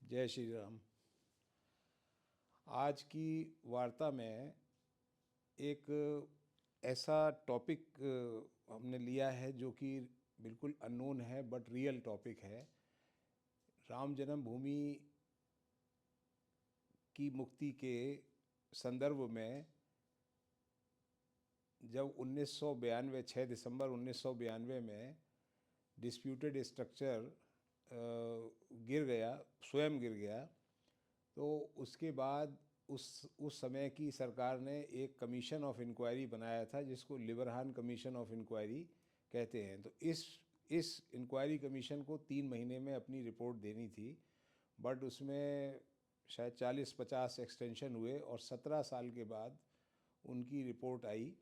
जय श्री राम। आज की वार्ता में एक ऐसा टॉपिक हमने लिया है जो कि बिल्कुल अननोन है बट रियल टॉपिक है। राम जन्मभूमि की मुक्ति के संदर्भ में जब 1992 6 दिसंबर 1992 में डिस्प्यूटेड स्ट्रक्चर गिर गया, स्वयं गिर गया, तो उसके बाद उस समय की सरकार ने एक कमीशन ऑफ इंक्वायरी बनाया था जिसको लिबरहान कमीशन ऑफ इंक्वायरी कहते हैं। तो इस इंक्वायरी कमीशन को 3 महीने में अपनी रिपोर्ट देनी थी, बट उसमें शायद 40-50 एक्सटेंशन हुए और 17 साल के बाद उनकी रिपोर्ट आई।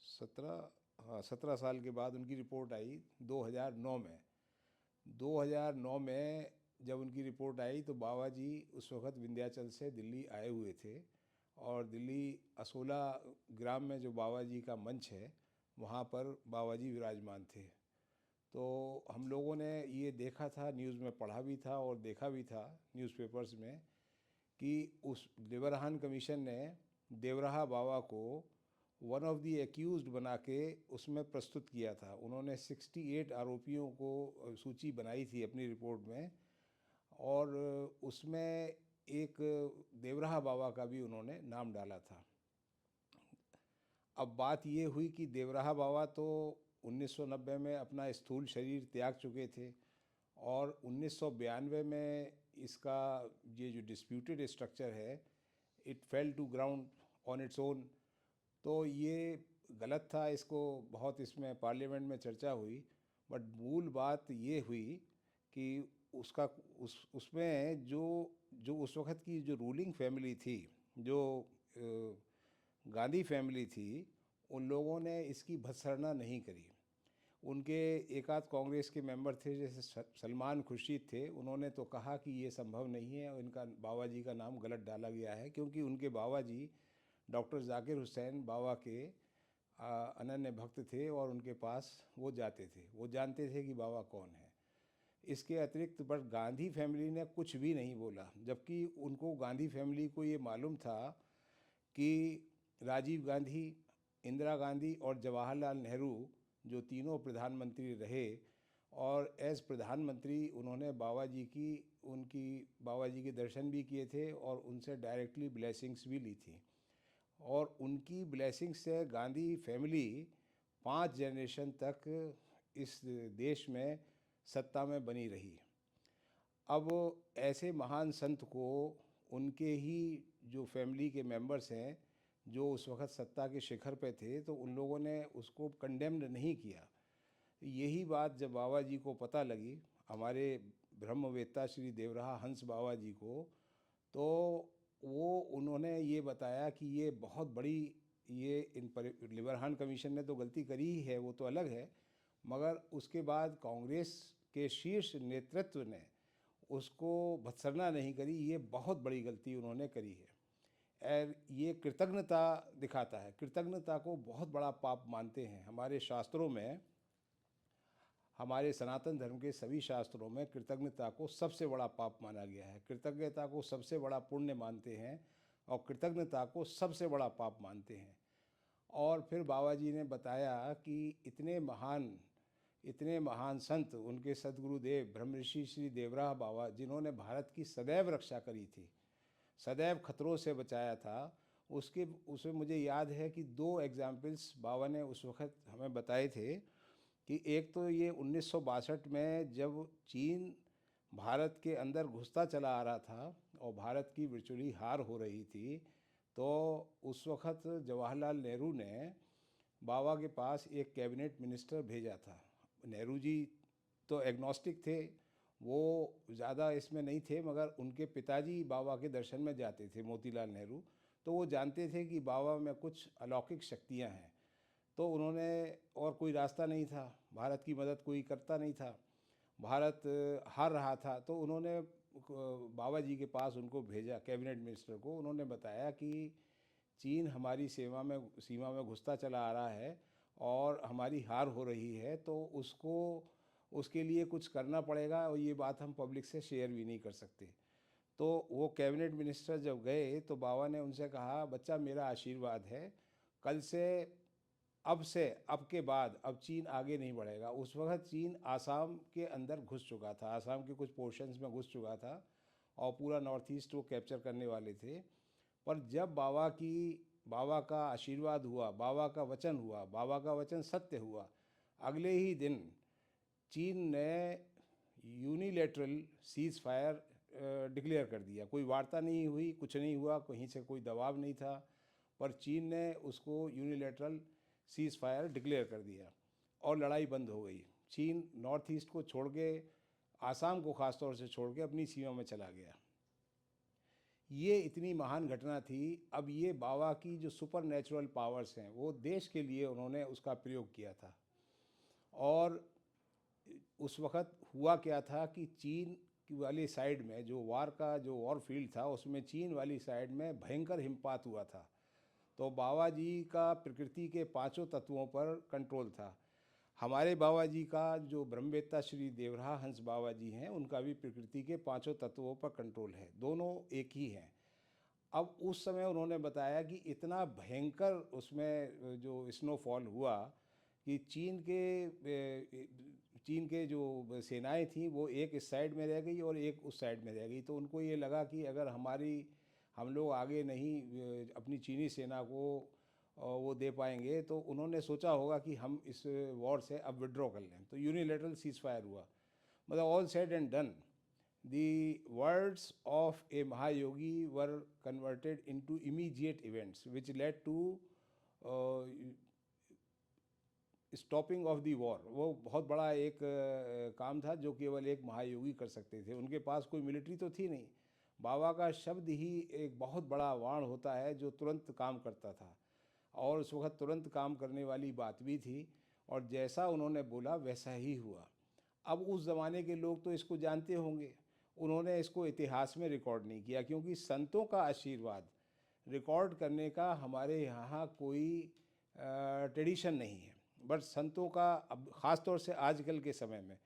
17 साल के बाद उनकी रिपोर्ट आई 2009 में। 2009 में जब उनकी रिपोर्ट आई तो बाबा जी उस वक़्त विंध्याचल से दिल्ली आए हुए थे और दिल्ली असोला ग्राम में जो बाबा जी का मंच है वहाँ पर बाबा जी विराजमान थे। तो हम लोगों ने ये देखा था, न्यूज़ में पढ़ा भी था और देखा भी था न्यूज़पेपर्स में कि उस लिबरहान कमीशन ने देवराहा बाबा को वन ऑफ द एक्यूज्ड बना के उसमें प्रस्तुत किया था। उन्होंने 68 आरोपियों को सूची बनाई थी अपनी रिपोर्ट में और उसमें एक देवराहा बाबा का भी उन्होंने नाम डाला था। अब बात ये हुई कि देवराहा बाबा तो 1990 में अपना स्थूल शरीर त्याग चुके थे और 1992 में इसका ये जो डिस्प्यूटेड स्ट्रक्चर है it fell to ground on its own. तो ये गलत था, इसको बहुत इसमें पार्लियामेंट में चर्चा हुई, बट मूल बात ये हुई कि उसका उसमें जो उस वक़्त की जो रूलिंग फैमिली थी, जो गांधी फैमिली थी, उन लोगों ने इसकी भत्सना नहीं करी। उनके एक आध कांग्रेस के मेंबर थे जैसे सलमान खुर्शीद थे, उन्होंने तो कहा कि ये संभव नहीं है और इनका बाबा जी का नाम गलत डाला गया है, क्योंकि उनके बाबा जी डॉक्टर जाकिर हुसैन बाबा के अनन्य भक्त थे और उनके पास वो जाते थे, वो जानते थे कि बाबा कौन है। इसके अतिरिक्त पर गांधी फैमिली ने कुछ भी नहीं बोला, जबकि उनको गांधी फैमिली को ये मालूम था कि राजीव गांधी, इंदिरा गांधी और जवाहरलाल नेहरू जो तीनों प्रधानमंत्री रहे और एज प्रधानमंत्री उन्होंने बाबा जी के दर्शन भी किए थे और उनसे डायरेक्टली ब्लेसिंग्स भी ली थी और उनकी ब्लेसिंग से गांधी फैमिली 5 जनरेशन तक इस देश में सत्ता में बनी रही। अब ऐसे महान संत को उनके ही जो फैमिली के मेंबर्स हैं जो उस वक़्त सत्ता के शिखर पे थे, तो उन लोगों ने उसको कंडेम्ड नहीं किया। यही बात जब बाबा जी को पता लगी, हमारे ब्रह्मवेत्ता श्री देवराहा हंस बाबा जी को, तो वो उन्होंने ये बताया कि ये बहुत बड़ी लिबरहान कमीशन ने तो गलती करी ही है, वो तो अलग है, मगर उसके बाद कांग्रेस के शीर्ष नेतृत्व ने उसको भत्सना नहीं करी, ये बहुत बड़ी गलती उन्होंने करी है। और ये कृतज्ञता दिखाता है, कृतज्ञता को बहुत बड़ा पाप मानते हैं हमारे शास्त्रों में। हमारे सनातन धर्म के सभी शास्त्रों में कृतज्ञता को सबसे बड़ा पाप माना गया है, कृतज्ञता को सबसे बड़ा पुण्य मानते हैं और कृतज्ञता को सबसे बड़ा पाप मानते हैं। और फिर बाबा जी ने बताया कि इतने महान संत, उनके सदगुरुदेव ब्रह्मऋषि श्री देवराहा बाबा, जिन्होंने भारत की सदैव रक्षा करी थी, सदैव खतरों से बचाया था, उसमें मुझे याद है कि 2 एग्जाम्पल्स बाबा ने उस वक़्त हमें बताए थे कि एक तो ये 1962 में जब चीन भारत के अंदर घुसता चला आ रहा था और भारत की virtually हार हो रही थी, तो उस वक़्त जवाहरलाल नेहरू ने बाबा के पास एक कैबिनेट मिनिस्टर भेजा था। नेहरू जी तो एग्नोस्टिक थे, वो ज़्यादा इसमें नहीं थे, मगर उनके पिताजी बाबा के दर्शन में जाते थे, मोतीलाल नेहरू, तो वो जानते थे कि बाबा में कुछ अलौकिक शक्तियाँ हैं। तो उन्होंने, और कोई रास्ता नहीं था, भारत की मदद कोई करता नहीं था, भारत हार रहा था, तो उन्होंने बाबा जी के पास उनको भेजा, कैबिनेट मिनिस्टर को। उन्होंने बताया कि चीन हमारी सीमा में घुसता चला आ रहा है और हमारी हार हो रही है, तो उसके लिए कुछ करना पड़ेगा और ये बात हम पब्लिक से शेयर भी नहीं कर सकते। तो वो कैबिनेट मिनिस्टर जब गए तो बाबा ने उनसे कहा, बच्चा मेरा आशीर्वाद है, कल से अब के बाद अब चीन आगे नहीं बढ़ेगा। उस वक्त चीन आसाम के अंदर घुस चुका था, आसाम के कुछ पोर्शंस में घुस चुका था और पूरा नॉर्थ ईस्ट वो कैप्चर करने वाले थे। पर जब बाबा का आशीर्वाद हुआ, बाबा का वचन हुआ, बाबा का वचन सत्य हुआ, अगले ही दिन चीन ने यूनिलेटरल सीज़ फायर डिक्लेयर कर दिया। कोई वार्ता नहीं हुई, कुछ नहीं हुआ, कहीं से कोई दबाव नहीं था, पर चीन ने उसको यूनिलेटरल सीज़ फायर डिक्लेयर कर दिया और लड़ाई बंद हो गई। चीन नॉर्थ ईस्ट को छोड़ के, आसाम को ख़ास तौर से छोड़ के अपनी सीमा में चला गया। ये इतनी महान घटना थी। अब ये बाबा की जो सुपर नेचुरल पावर्स हैं वो देश के लिए उन्होंने उसका प्रयोग किया था। और उस वक़्त हुआ क्या था कि चीन की वाली साइड में जो वॉर फील्ड था उसमें चीन वाली साइड में भयंकर हिमपात हुआ था। तो बाबा जी का प्रकृति के पांचों तत्वों पर कंट्रोल था। हमारे बाबा जी का जो ब्रह्मवेत्ता श्री देवराहा हंस बाबा जी हैं, उनका भी प्रकृति के पांचों तत्वों पर कंट्रोल है, दोनों एक ही हैं। अब उस समय उन्होंने बताया कि इतना भयंकर उसमें जो स्नोफॉल हुआ कि चीन के जो सेनाएं थीं वो एक इस साइड में रह गई और एक उस साइड में रह गई। तो उनको ये लगा कि अगर हम लोग आगे नहीं अपनी चीनी सेना को वो दे पाएंगे, तो उन्होंने सोचा होगा कि हम इस वॉर से अब विड्रॉ कर लें। तो यूनिलेटरल सीज फायर हुआ। मतलब all said and done, the words of a Mahayogi were converted into immediate events which led to stopping of the war. वो बहुत बड़ा एक काम था जो केवल एक महायोगी कर सकते थे। उनके पास कोई मिलिट्री तो थी नहीं। बाबा का शब्द ही एक बहुत बड़ा वाण होता है जो तुरंत काम करता था, और उस वक्त तुरंत काम करने वाली बात भी थी, और जैसा उन्होंने बोला वैसा ही हुआ। अब उस ज़माने के लोग तो इसको जानते होंगे, उन्होंने इसको इतिहास में रिकॉर्ड नहीं किया, क्योंकि संतों का आशीर्वाद रिकॉर्ड करने का हमारे यहाँ कोई ट्रेडिशन नहीं है। बट संतों का, अब ख़ास तौर से आजकल के समय में,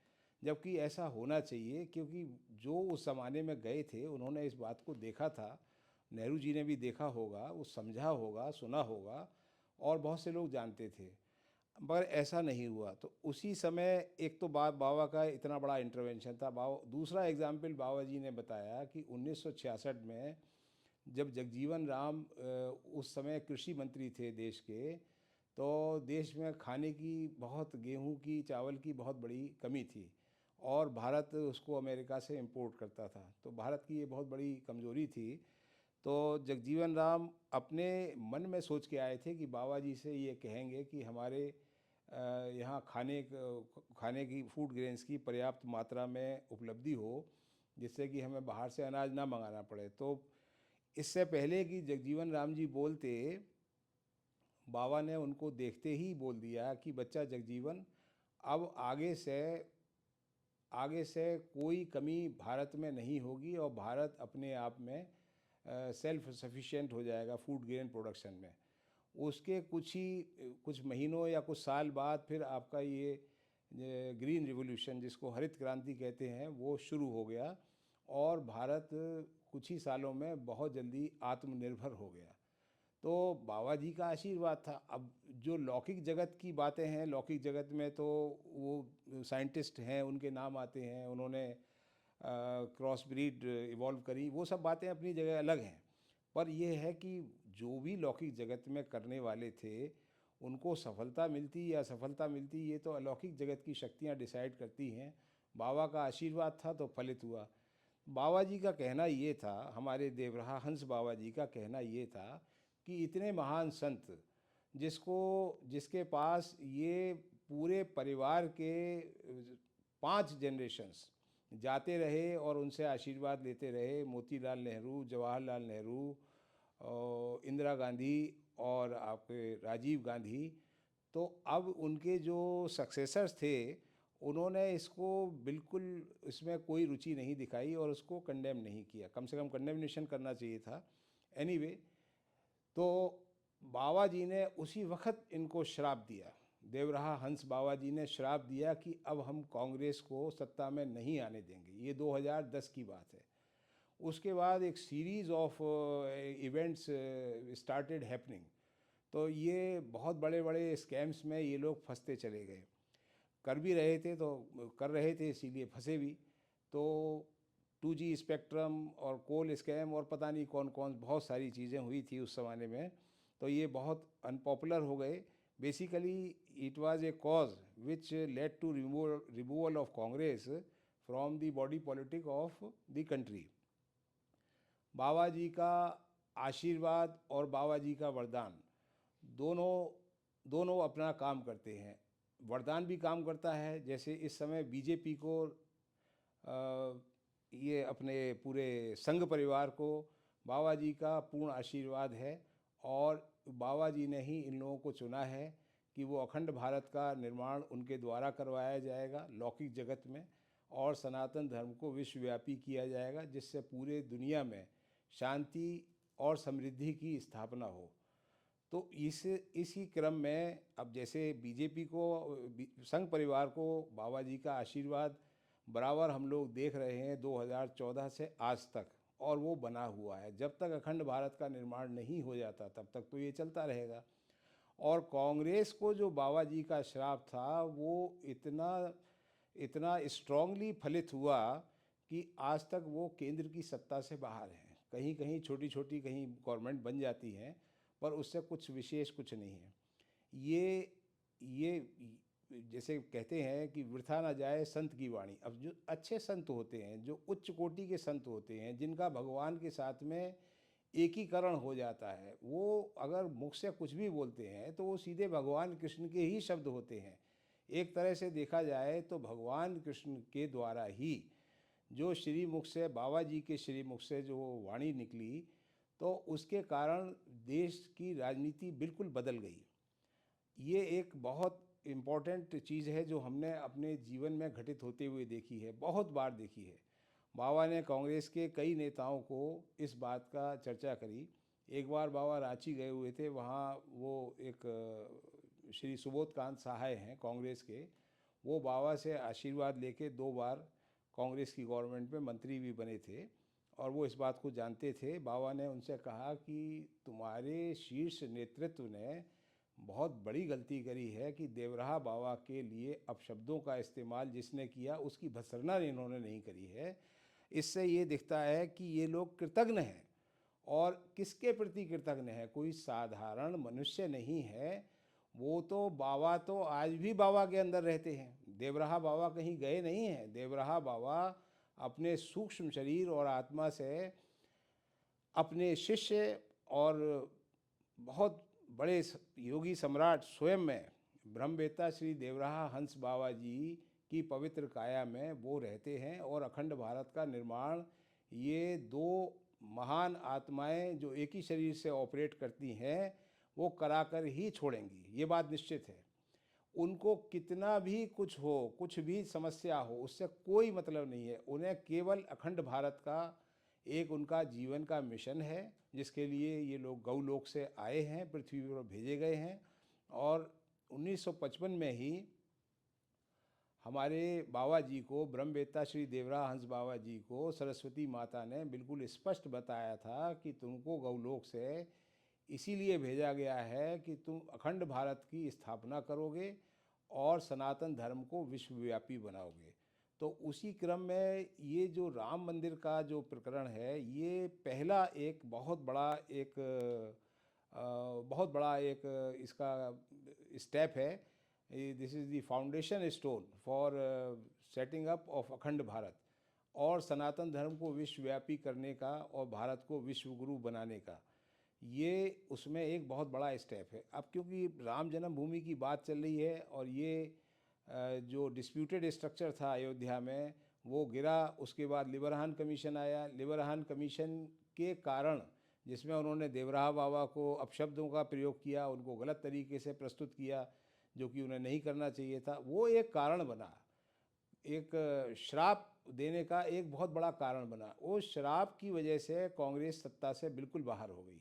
जबकि ऐसा होना चाहिए, क्योंकि जो उस ज़माने में गए थे उन्होंने इस बात को देखा था। नेहरू जी ने भी देखा होगा, वो समझा होगा, सुना होगा, और बहुत से लोग जानते थे, मगर ऐसा नहीं हुआ। तो उसी समय एक तो बाबा का इतना बड़ा इंटरवेंशन था। दूसरा एग्जाम्पल बाबा जी ने बताया कि 1966 में जब जगजीवन राम उस समय कृषि मंत्री थे देश के, तो देश में खाने की बहुत, गेहूं की, चावल की बहुत बड़ी कमी थी, और भारत उसको अमेरिका से इंपोर्ट करता था। तो भारत की ये बहुत बड़ी कमज़ोरी थी। तो जगजीवन राम अपने मन में सोच के आए थे कि बाबा जी से ये कहेंगे कि हमारे यहाँ खाने की, फूड ग्रेन्स की पर्याप्त मात्रा में उपलब्धि हो, जिससे कि हमें बाहर से अनाज ना मंगाना पड़े। तो इससे पहले कि जगजीवन राम जी बोलते, बाबा ने उनको देखते ही बोल दिया कि बच्चा जगजीवन, अब आगे से कोई कमी भारत में नहीं होगी, और भारत अपने आप में सेल्फ सफिशिएंट हो जाएगा फूड ग्रेन प्रोडक्शन में। उसके कुछ महीनों या कुछ साल बाद फिर आपका ये ग्रीन रिवॉल्यूशन, जिसको हरित क्रांति कहते हैं, वो शुरू हो गया, और भारत कुछ ही सालों में बहुत जल्दी आत्मनिर्भर हो गया। तो बाबा जी का आशीर्वाद था। अब जो लौकिक जगत की बातें हैं, लौकिक जगत में तो वो साइंटिस्ट हैं, उनके नाम आते हैं, उन्होंने क्रॉस ब्रीड इवॉल्व करी, वो सब बातें अपनी जगह अलग हैं। पर यह है कि जो भी लौकिक जगत में करने वाले थे, उनको सफलता मिलती या असफलता मिलती, ये तो अलौकिक जगत की शक्तियाँ डिसाइड करती हैं। बाबा का आशीर्वाद था तो फलित हुआ। बाबा जी का कहना ये था, हमारे देवराहा हंस बाबा जी का कहना ये था कि इतने महान संत, जिसके पास ये पूरे परिवार के 5 जनरेशंस जाते रहे और उनसे आशीर्वाद लेते रहे, मोतीलाल नेहरू, जवाहरलाल नेहरू, इंदिरा गांधी और आपके राजीव गांधी, तो अब उनके जो सक्सेसर्स थे उन्होंने इसको बिल्कुल, इसमें कोई रुचि नहीं दिखाई और उसको कंडेम नहीं किया। कम से कम कंडेमनेशन करना चाहिए था। एनीवे, तो बाबा जी ने उसी वक्त इनको श्राप दिया देवराहा हंस बाबा जी ने श्राप दिया कि अब हम कांग्रेस को सत्ता में नहीं आने देंगे। ये 2010 की बात है। उसके बाद एक series of events started happening. तो ये बहुत बड़े बड़े स्कैम्स में ये लोग फंसते चले गए। कर भी रहे थे तो कर रहे थे, इसीलिए फंसे भी। तो 2G स्पेक्ट्रम और कोल स्कैम और पता नहीं कौन कौन बहुत सारी चीज़ें हुई थी उस ज़माने में। तो ये बहुत अनपॉपुलर हो गए। Basically it was a cause which led to removal of Congress from the body politic of the country. बाबा जी का आशीर्वाद और बाबा जी का वरदान दोनों दोनों अपना काम करते हैं। वरदान भी काम करता है, जैसे इस समय बीजेपी को ये अपने पूरे संघ परिवार को बाबा जी का पूर्ण आशीर्वाद है और बाबा जी ने ही इन लोगों को चुना है कि वो अखंड भारत का निर्माण उनके द्वारा करवाया जाएगा लौकिक जगत में, और सनातन धर्म को विश्वव्यापी किया जाएगा, जिससे पूरे दुनिया में शांति और समृद्धि की स्थापना हो। तो इसी क्रम में अब जैसे बीजेपी को, संघ परिवार को बाबा जी का आशीर्वाद बराबर हम लोग देख रहे हैं 2014 से आज तक, और वो बना हुआ है। जब तक अखंड भारत का निर्माण नहीं हो जाता तब तक तो ये चलता रहेगा। और कांग्रेस को जो बाबा जी का श्राप था वो इतना इतना स्ट्रांगली फलित हुआ कि आज तक वो केंद्र की सत्ता से बाहर हैं। कहीं कहीं छोटी छोटी कहीं गवर्नमेंट बन जाती हैं, पर उससे कुछ विशेष कुछ नहीं है। ये जैसे कहते हैं कि वृथा ना जाए संत की वाणी। अब जो अच्छे संत होते हैं, जो उच्च कोटि के संत होते हैं, जिनका भगवान के साथ में एकीकरण हो जाता है, वो अगर मुख से कुछ भी बोलते हैं तो वो सीधे भगवान कृष्ण के ही शब्द होते हैं। एक तरह से देखा जाए तो भगवान कृष्ण के द्वारा ही जो श्रीमुख से, बाबा जी के श्रीमुख से जो वाणी निकली, तो उसके कारण देश की राजनीति बिल्कुल बदल गई। ये एक बहुत इम्पॉर्टेंट चीज़ है जो हमने अपने जीवन में घटित होते हुए देखी है, बहुत बार देखी है। बाबा ने कांग्रेस के कई नेताओं को इस बात का चर्चा करी। एक बार बाबा रांची गए हुए थे, वहाँ वो एक श्री सुबोध कांत सहाय हैं कांग्रेस के, वो बाबा से आशीर्वाद लेके 2 बार कांग्रेस की गवर्नमेंट में मंत्री भी बने थे, और वो इस बात को जानते थे। बाबा ने उनसे कहा कि तुम्हारे शीर्ष नेतृत्व ने बहुत बड़ी गलती करी है कि देवराहा बाबा के लिए अपशब्दों का इस्तेमाल जिसने किया उसकी भर्त्सना इन्होंने नहीं करी है। इससे ये दिखता है कि ये लोग कृतज्ञ हैं। और किसके प्रति कृतज्ञ है? कोई साधारण मनुष्य नहीं है। वो तो बाबा तो आज भी बाबा के अंदर रहते हैं। देवराहा बाबा कहीं गए नहीं हैं। देवराहा बाबा अपने सूक्ष्म शरीर और आत्मा से अपने शिष्य और बहुत बड़े योगी सम्राट स्वयं में ब्रह्मवेत्ता श्री देवराहा हंस बाबा जी की पवित्र काया में वो रहते हैं, और अखंड भारत का निर्माण ये 2 महान आत्माएं जो एक ही शरीर से ऑपरेट करती हैं वो कराकर ही छोड़ेंगी। ये बात निश्चित है। उनको कितना भी कुछ हो, कुछ भी समस्या हो, उससे कोई मतलब नहीं है। उन्हें केवल अखंड भारत का एक उनका जीवन का मिशन है, जिसके लिए ये लोग गौलोक से आए हैं, पृथ्वी पर भेजे गए हैं। और 1955 में ही हमारे बाबा जी को, ब्रह्मवेत्ता श्री देवराहा हंस बाबा जी को सरस्वती माता ने बिल्कुल स्पष्ट बताया था कि तुमको गौलोक से इसीलिए भेजा गया है कि तुम अखंड भारत की स्थापना करोगे और सनातन धर्म को विश्वव्यापी बनाओगे। तो उसी क्रम में ये जो राम मंदिर का जो प्रकरण है, ये पहला एक बहुत बड़ा एक इसका स्टेप है। This is the foundation stone for setting up of अखंड भारत और सनातन धर्म को विश्वव्यापी करने का और भारत को विश्वगुरु बनाने का। ये उसमें एक बहुत बड़ा स्टेप है। अब क्योंकि राम जन्मभूमि की बात चल रही है और ये जो डिस्प्यूटेड स्ट्रक्चर था अयोध्या में वो गिरा, उसके बाद लिबरहान कमीशन आया। लिबरहान कमीशन के कारण, जिसमें उन्होंने देवराहा बाबा को अपशब्दों का प्रयोग किया, उनको गलत तरीके से प्रस्तुत किया जो कि उन्हें नहीं करना चाहिए था, वो एक कारण बना, एक श्राप देने का एक बहुत बड़ा कारण बना। उस श्राप की वजह से कांग्रेस सत्ता से बिल्कुल बाहर हो गई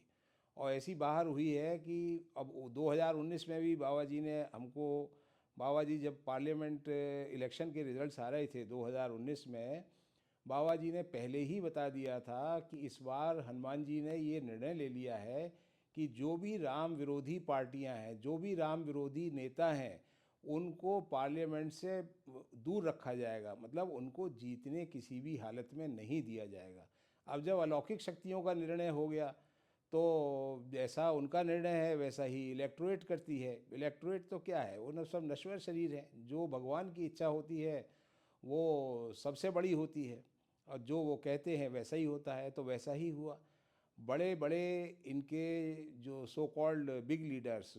और ऐसी बाहर हुई है कि अब 2019 में भी बाबा जी ने हमको, बाबा जी जब पार्लियामेंट इलेक्शन के रिजल्ट्स आ रहे थे 2019 में, बाबा जी ने पहले ही बता दिया था कि इस बार हनुमान जी ने ये निर्णय ले लिया है कि जो भी राम विरोधी पार्टियां हैं, जो भी राम विरोधी नेता हैं, उनको पार्लियामेंट से दूर रखा जाएगा, मतलब उनको जीतने किसी भी हालत में नहीं दिया जाएगा। अब जब अलौकिक शक्तियों का निर्णय हो गया तो जैसा उनका निर्णय है वैसा ही इलेक्टोरेट करती है। इलेक्टोरेट तो क्या है, वो न सब नश्वर शरीर हैं। जो भगवान की इच्छा होती है वो सबसे बड़ी होती है, और जो वो कहते हैं वैसा ही होता है। तो वैसा ही हुआ। बड़े बड़े इनके जो सो कॉल्ड बिग लीडर्स,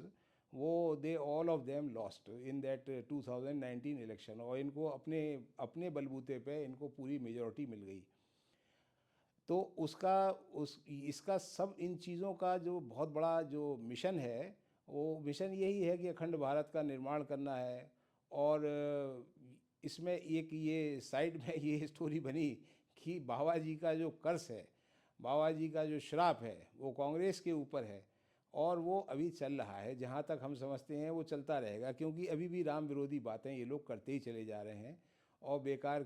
वो they all of them lost in that 2019 election, और इनको अपने अपने बलबूते पे इनको पूरी मेजॉरिटी मिल गई। तो उसका उस इसका सब इन चीज़ों का जो बहुत बड़ा जो मिशन है, वो मिशन यही है कि अखंड भारत का निर्माण करना है। और इसमें एक ये साइड में ये स्टोरी बनी कि बाबा जी का जो कर्ज है, बाबा जी का जो श्राप है, वो कांग्रेस के ऊपर है, और वो अभी चल रहा है। जहाँ तक हम समझते हैं वो चलता रहेगा, क्योंकि अभी भी राम विरोधी बातें ये लोग करते ही चले जा रहे हैं। और बेकार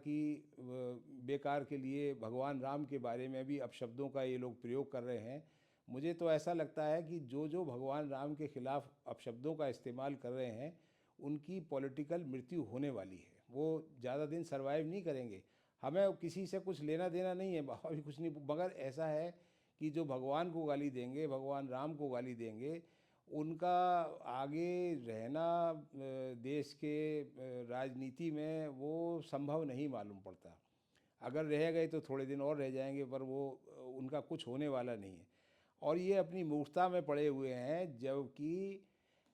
के लिए भगवान राम के बारे में भी अपशब्दों का ये लोग प्रयोग कर रहे हैं। मुझे तो ऐसा लगता है कि जो जो भगवान राम के खिलाफ अपशब्दों का इस्तेमाल कर रहे हैं, उनकी पॉलिटिकल मृत्यु होने वाली है। वो ज़्यादा दिन सरवाइव नहीं करेंगे। हमें किसी से कुछ लेना देना नहीं है, बाबा भी कुछ नहीं, मगर ऐसा है कि जो भगवान को गाली देंगे, भगवान राम को गाली देंगे, उनका आगे रहना देश के राजनीति में वो संभव नहीं मालूम पड़ता। अगर रह गए तो थोड़े दिन और रह जाएंगे, पर वो उनका कुछ होने वाला नहीं है। और ये अपनी मूर्खता में पड़े हुए हैं, जबकि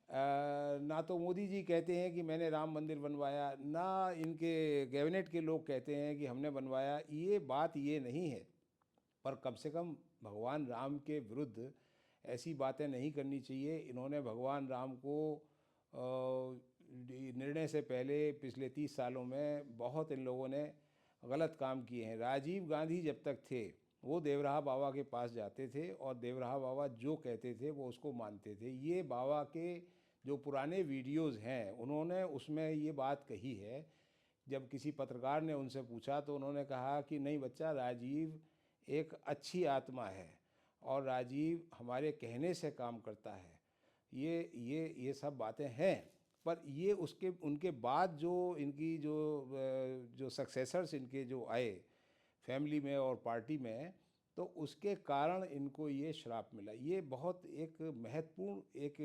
ना तो मोदी जी कहते हैं कि मैंने राम मंदिर बनवाया, ना इनके कैबिनेट के लोग कहते हैं कि हमने बनवाया। ये बात ये नहीं है, पर कम से कम भगवान राम के विरुद्ध ऐसी बातें नहीं करनी चाहिए। इन्होंने भगवान राम को निर्णय से पहले पिछले 30 सालों में बहुत इन लोगों ने गलत काम किए हैं। राजीव गांधी जब तक थे, वो देवराहा बाबा के पास जाते थे, और देवराहा बाबा जो कहते थे वो उसको मानते थे। ये बाबा के जो पुराने वीडियोज़ हैं, उन्होंने उसमें ये बात कही है। जब किसी पत्रकार ने उनसे पूछा तो उन्होंने कहा कि नहीं बच्चा, राजीव एक अच्छी आत्मा है, और राजीव हमारे कहने से काम करता है। ये सब बातें हैं। पर ये उसके उनके बाद जो इनकी जो सक्सेसर्स इनके जो आए फैमिली में और पार्टी में, तो उसके कारण इनको ये श्राप मिला। ये बहुत एक महत्वपूर्ण एक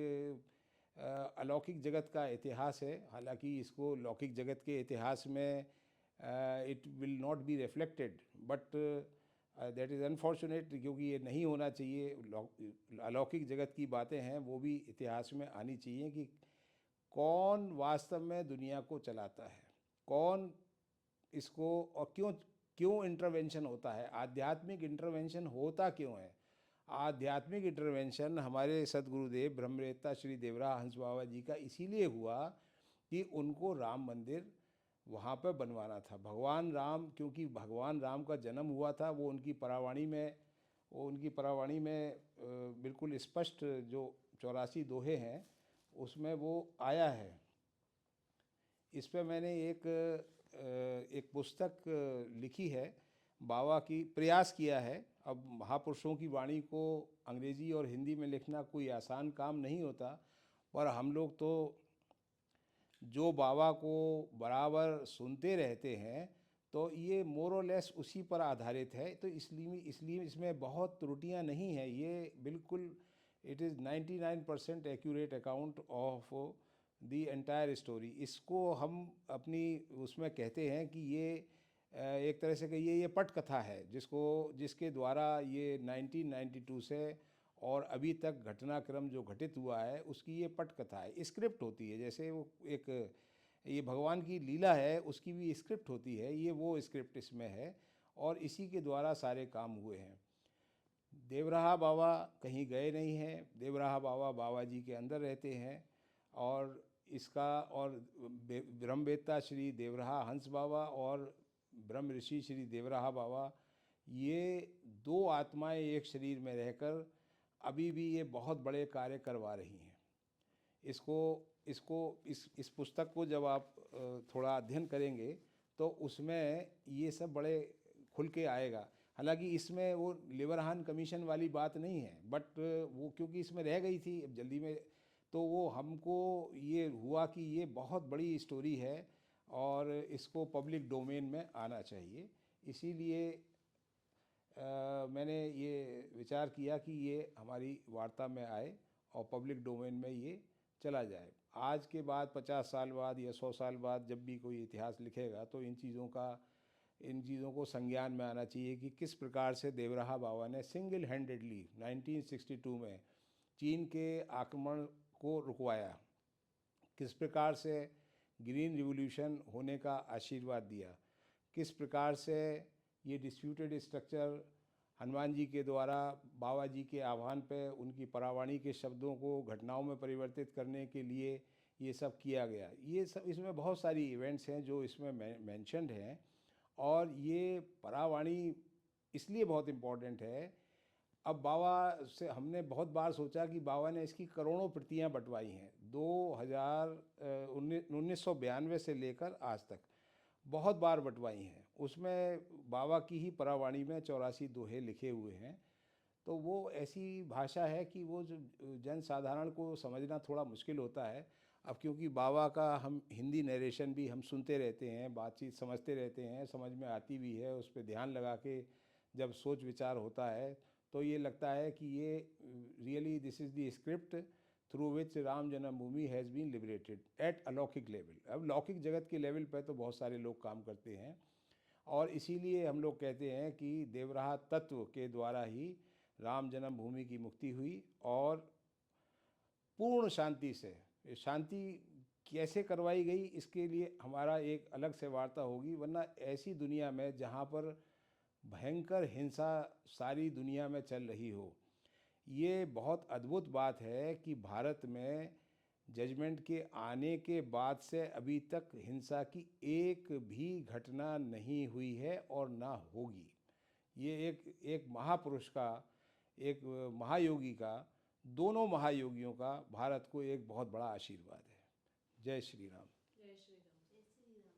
अलौकिक जगत का इतिहास है। हालांकि इसको लौकिक जगत के इतिहास में it will not be reflected, but that is unfortunate, क्योंकि ये नहीं होना चाहिए। अलौकिक जगत की बातें हैं, वो भी इतिहास में आनी चाहिए कि कौन वास्तव में दुनिया को चलाता है, कौन इसको, और क्यों क्यों इंटरवेंशन होता है, आध्यात्मिक इंटरवेंशन होता क्यों है। आध्यात्मिक इंटरवेंशन हमारे सदगुरुदेव ब्रह्मवेत्ता श्री देवराहा हंस बाबा जी का इसीलिए हुआ कि उनको राम मंदिर वहाँ पर बनवाना था। भगवान राम, क्योंकि भगवान राम का जन्म हुआ था, वो उनकी परावाणी में बिल्कुल स्पष्ट जो 84 दोहे हैं उसमें वो आया है। इस पे मैंने एक पुस्तक लिखी है, बाबा की प्रयास किया है। अब महापुरुषों की वाणी को अंग्रेज़ी और हिंदी में लिखना कोई आसान काम नहीं होता, पर हम लोग तो जो बाबा को बराबर सुनते रहते हैं, तो ये मोर और लेस उसी पर आधारित है। तो इसलिए इसमें बहुत त्रुटियां नहीं हैं। ये बिल्कुल it is 99% accurate account of the entire story. इसको हम अपनी उसमें कहते हैं कि ये एक तरह से कहिए ये पटकथा है, जिसके द्वारा ये 1992 से और अभी तक घटनाक्रम जो घटित हुआ है उसकी ये पटकथा है। स्क्रिप्ट होती है, जैसे वो एक ये भगवान की लीला है, उसकी भी स्क्रिप्ट होती है। ये वो स्क्रिप्ट इसमें है, और इसी के द्वारा सारे काम हुए हैं। देवराहा बाबा कहीं गए नहीं हैं। देवराहा बाबा बाबा जी के अंदर रहते हैं। और इसका और ब्रह्मवेत्ता श्री देवराहा हंस बाबा और ब्रह्म ऋषि श्री देवराहा बाबा, ये दो आत्माएं एक शरीर में रहकर अभी भी ये बहुत बड़े कार्य करवा रही हैं। इसको इसको इस पुस्तक को जब आप थोड़ा अध्ययन करेंगे तो उसमें ये सब बड़े खुल के आएगा। हालांकि इसमें वो लिबरहान कमीशन वाली बात नहीं है, बट वो क्योंकि इसमें रह गई थी अब जल्दी में, तो वो हमको ये हुआ कि ये बहुत बड़ी स्टोरी है और इसको पब्लिक डोमेन में आना चाहिए। इसीलिए मैंने ये विचार किया कि ये हमारी वार्ता में आए और पब्लिक डोमेन में ये चला जाए। आज के बाद 50 साल बाद या 100 साल बाद जब भी कोई इतिहास लिखेगा तो इन चीज़ों को संज्ञान में आना चाहिए कि किस प्रकार से देवराहा बाबा ने सिंगल हैंडेडली 1962 में चीन के आक्रमण को रुकवाया, किस प्रकार से ग्रीन रिवॉल्यूशन होने का आशीर्वाद दिया, किस प्रकार से ये डिस्प्यूटेड स्ट्रक्चर हनुमान जी के द्वारा बाबा जी के आह्वान पे उनकी परावाणी के शब्दों को घटनाओं में परिवर्तित करने के लिए ये सब किया गया। ये सब इसमें बहुत सारी इवेंट्स हैं जो इसमें मेंशन्ड हैं और ये परावाणी इसलिए बहुत इम्पोर्टेंट है। अब बाबा से हमने बहुत बार सोचा कि बाबा ने इसकी करोड़ों प्रतियां बंटवाई हैं 1992 से लेकर आज तक बहुत बार बंटवाई हैं। उसमें बाबा की ही परावाणी में 84 दोहे लिखे हुए हैं। तो वो ऐसी भाषा है कि वो जो जन साधारण को समझना थोड़ा मुश्किल होता है। अब क्योंकि बाबा का हम हिंदी नरेशन भी हम सुनते रहते हैं, बातचीत समझते रहते हैं, समझ में आती भी है, उस पर ध्यान लगा के जब सोच विचार होता है तो ये लगता है कि ये really this is the script through which Ram Janmabhoomi has been liberated at अलौकिक लेवल। अब लौकिक जगत के लेवल पर तो बहुत सारे लोग काम करते हैं और इसीलिए हम लोग कहते हैं कि देवराहा तत्व के द्वारा ही राम जन्मभूमि की मुक्ति हुई और पूर्ण शांति से। शांति कैसे करवाई गई इसके लिए हमारा एक अलग से वार्ता होगी, वरना ऐसी दुनिया में जहाँ पर भयंकर हिंसा सारी दुनिया में चल रही हो, ये बहुत अद्भुत बात है कि भारत में जजमेंट के आने के बाद से अभी तक हिंसा की एक भी घटना नहीं हुई है और ना होगी। ये एक महापुरुष का, एक महायोगी का, दोनों महायोगियों का भारत को एक बहुत बड़ा आशीर्वाद है। जय श्री राम। जय श्री